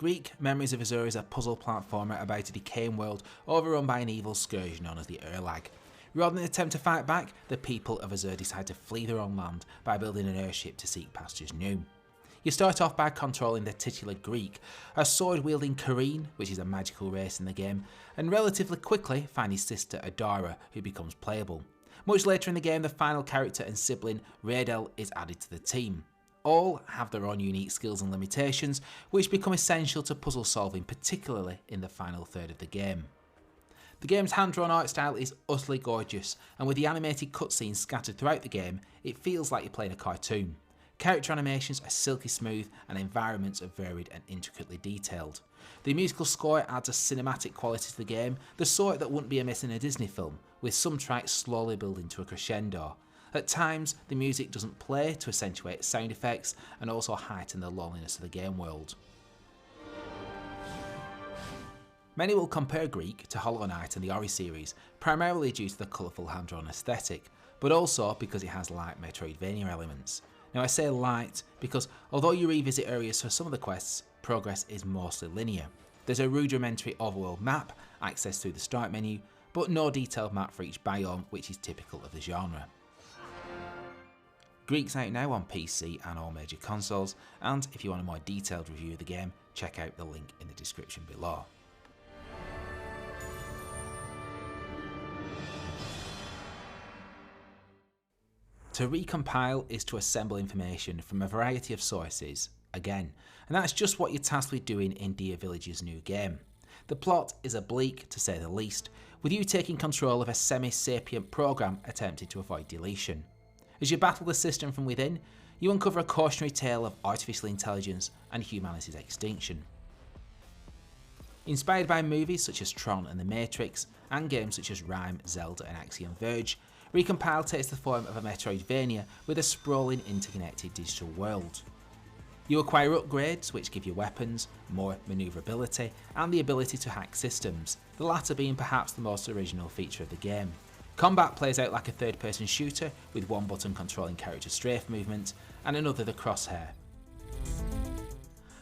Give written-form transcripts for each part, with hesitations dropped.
Greak, Memories of Azur is a puzzle platformer about a decaying world overrun by an evil scourge known as the Urlag. Rather than attempt to fight back, the people of Azur decide to flee their own land by building an airship to seek pastures new. You start off by controlling the titular Greak, a sword-wielding Kareen, which is a magical race in the game, and relatively quickly find his sister Adara, who becomes playable. Much later in the game, the final character and sibling, Raedel, is added to the team. All have their own unique skills and limitations, which become essential to puzzle solving, particularly in the final third of the game. The game's hand-drawn art style is utterly gorgeous, and with the animated cutscenes scattered throughout the game, it feels like you're playing a cartoon. Character animations are silky smooth and environments are varied and intricately detailed. The musical score adds a cinematic quality to the game, the sort that wouldn't be amiss in a Disney film, with some tracks slowly building to a crescendo. At times, the music doesn't play to accentuate sound effects and also heighten the loneliness of the game world. Many will compare Greak to Hollow Knight and the Ori series, primarily due to the colourful hand-drawn aesthetic, but also because it has light metroidvania elements. Now I say light because although you revisit areas for some of the quests, progress is mostly linear. There's a rudimentary overworld map, accessed through the start menu, but no detailed map for each biome, which is typical of the genre. Greak's out now on PC and all major consoles, and if you want a more detailed review of the game, check out the link in the description below. To recompile is to assemble information from a variety of sources, again, and that's just what you're tasked with doing in Deer Village's new game. The plot is oblique, to say the least, with you taking control of a semi-sapient program attempting to avoid deletion. As you battle the system from within, you uncover a cautionary tale of artificial intelligence and humanity's extinction. Inspired by movies such as Tron and The Matrix, and games such as Rime, Zelda and Axiom Verge, Recompile takes the form of a metroidvania with a sprawling interconnected digital world. You acquire upgrades which give you weapons, more manoeuvrability and the ability to hack systems, the latter being perhaps the most original feature of the game. Combat plays out like a third-person shooter with one button controlling character strafe movement and another the crosshair.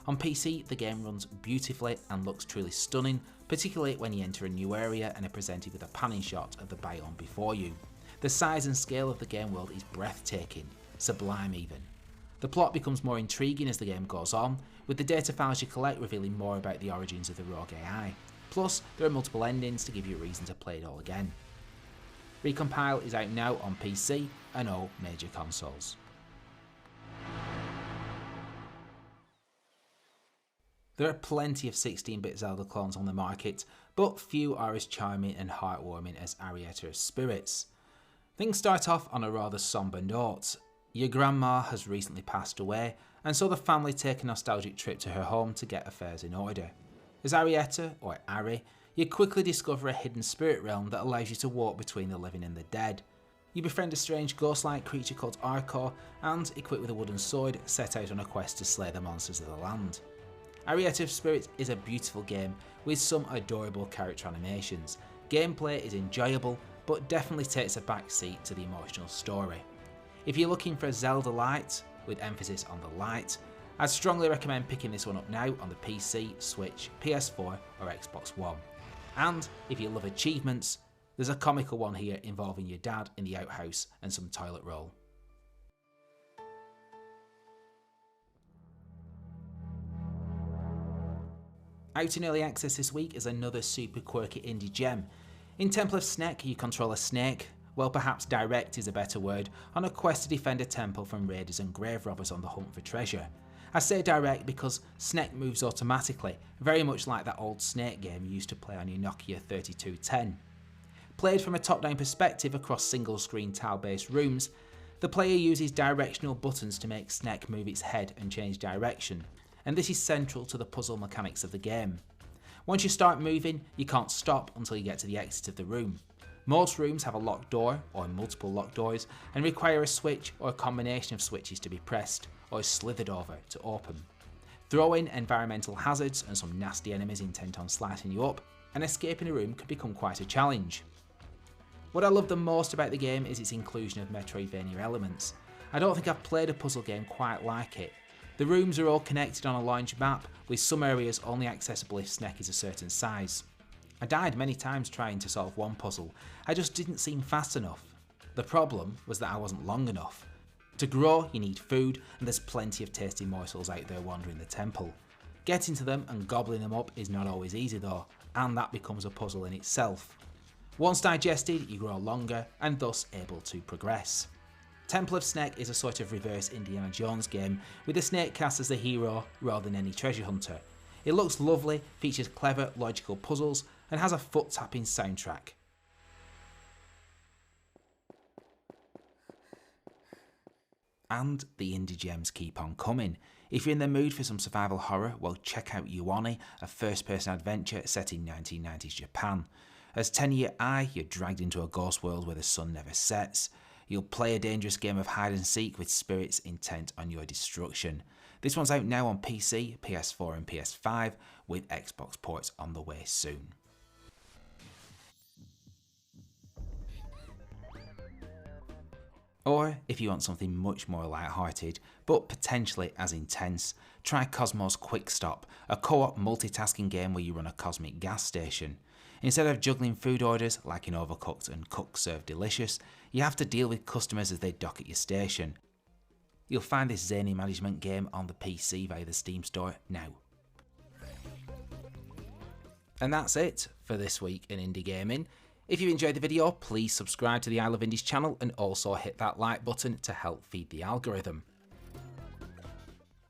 On PC, the game runs beautifully and looks truly stunning, particularly when you enter a new area and are presented with a panning shot of the biome before you. The size and scale of the game world is breathtaking, sublime even. The plot becomes more intriguing as the game goes on, with the data files you collect revealing more about the origins of the rogue AI. Plus, there are multiple endings to give you a reason to play it all again. Recompile is out now on PC and all major consoles. There are plenty of 16-bit Zelda clones on the market, but few are as charming and heartwarming as Arietta's Spirits. Things start off on a rather somber note. Your grandma has recently passed away, and so the family take a nostalgic trip to her home to get affairs in order. As Arietta, or Ari, you quickly discover a hidden spirit realm that allows you to walk between the living and the dead. You befriend a strange ghost-like creature called Arcor, and, equipped with a wooden sword, set out on a quest to slay the monsters of the land. Arietta of Spirits is a beautiful game with some adorable character animations. Gameplay is enjoyable, but definitely takes a backseat to the emotional story. If you're looking for a Zelda light, with emphasis on the light, I'd strongly recommend picking this one up now on the PC, Switch, PS4 or Xbox One. And if you love achievements, there's a comical one here involving your dad in the outhouse and some toilet roll. Out in early access this week is another super quirky indie gem. In Temple of Snek you control a snake, well perhaps direct is a better word, on a quest to defend a temple from raiders and grave robbers on the hunt for treasure. I say direct because Snek moves automatically, very much like that old Snake game you used to play on your Nokia 3210. Played from a top-down perspective across single-screen tile-based rooms, the player uses directional buttons to make Snek move its head and change direction, and this is central to the puzzle mechanics of the game. Once you start moving, you can't stop until you get to the exit of the room. Most rooms have a locked door, or multiple locked doors, and require a switch or a combination of switches to be pressed, or slithered over to open. Throw in environmental hazards and some nasty enemies intent on slicing you up, and escaping a room can become quite a challenge. What I love the most about the game is its inclusion of metroidvania elements. I don't think I've played a puzzle game quite like it. The rooms are all connected on a large map, with some areas only accessible if Snek is a certain size. I died many times trying to solve one puzzle, I just didn't seem fast enough. The problem was that I wasn't long enough. To grow you need food, and there's plenty of tasty morsels out there wandering the temple. Getting to them and gobbling them up is not always easy though, and that becomes a puzzle in itself. Once digested, you grow longer and thus able to progress. Temple of Snek is a sort of reverse Indiana Jones game, with the snake cast as the hero rather than any treasure hunter. It looks lovely, features clever, logical puzzles, and has a foot-tapping soundtrack. And the indie gems keep on coming. If you're in the mood for some survival horror, well check out Yuoni, a first-person adventure set in 1990s Japan. As 10-year Ai, you're dragged into a ghost world where the sun never sets. You'll play a dangerous game of hide and seek with spirits intent on your destruction. This one's out now on PC, PS4 and PS5, with Xbox ports on the way soon. Or, if you want something much more light-hearted, but potentially as intense, try Cosmo's Quickstop, a co-op multitasking game where you run a cosmic gas station. Instead of juggling food orders like in Overcooked and Cook Serve Delicious, you have to deal with customers as they dock at your station. You'll find this zany management game on the PC via the Steam store now. And that's it for this week in indie gaming. If you enjoyed the video, please subscribe to the I Love Indies channel and also hit that like button to help feed the algorithm.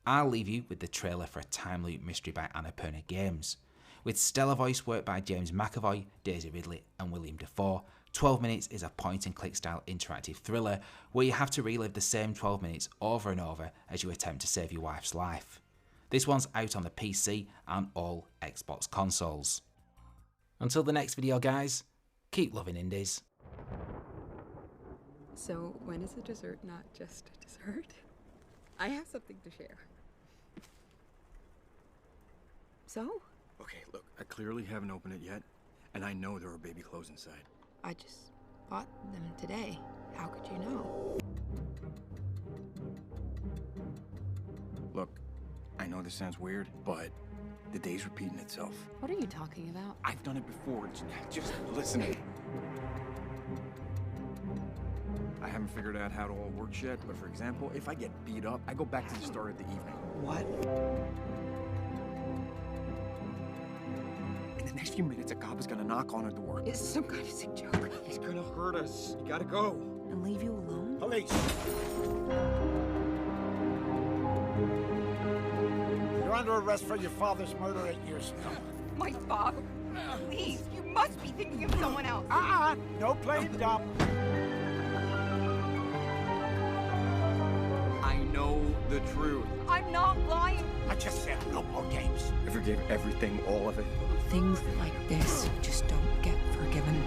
I'll leave you with the trailer for a time loop mystery by Annapurna Games. With stellar voice work by James McAvoy, Daisy Ridley and William Dafoe, 12 Minutes is a point-and-click style interactive thriller where you have to relive the same 12 minutes over and over as you attempt to save your wife's life. This one's out on the PC and all Xbox consoles. Until the next video guys, keep loving indies. So when is a dessert not just a dessert? I have something to share. So? Okay, look, I clearly haven't opened it yet, and I know there are baby clothes inside. I just bought them today. How could you know? Look, I know this sounds weird, but the day's repeating itself. What are you talking about? I've done it before, just listen to me. I haven't figured out how it all works yet, but for example, if I get beat up, I go back to the start of the evening. What? In the next few minutes, a cop is gonna knock on our door. Is this some kind of sick joke? He's gonna hurt us. You gotta go. And leave you alone? Police! You're under arrest for your father's murder 8 years ago. My father? Please, you must be thinking of someone else. No playing dumb. I know the truth. I'm not lying. I just said no more games. I forgave everything, all of it. Things like this just don't get forgiven.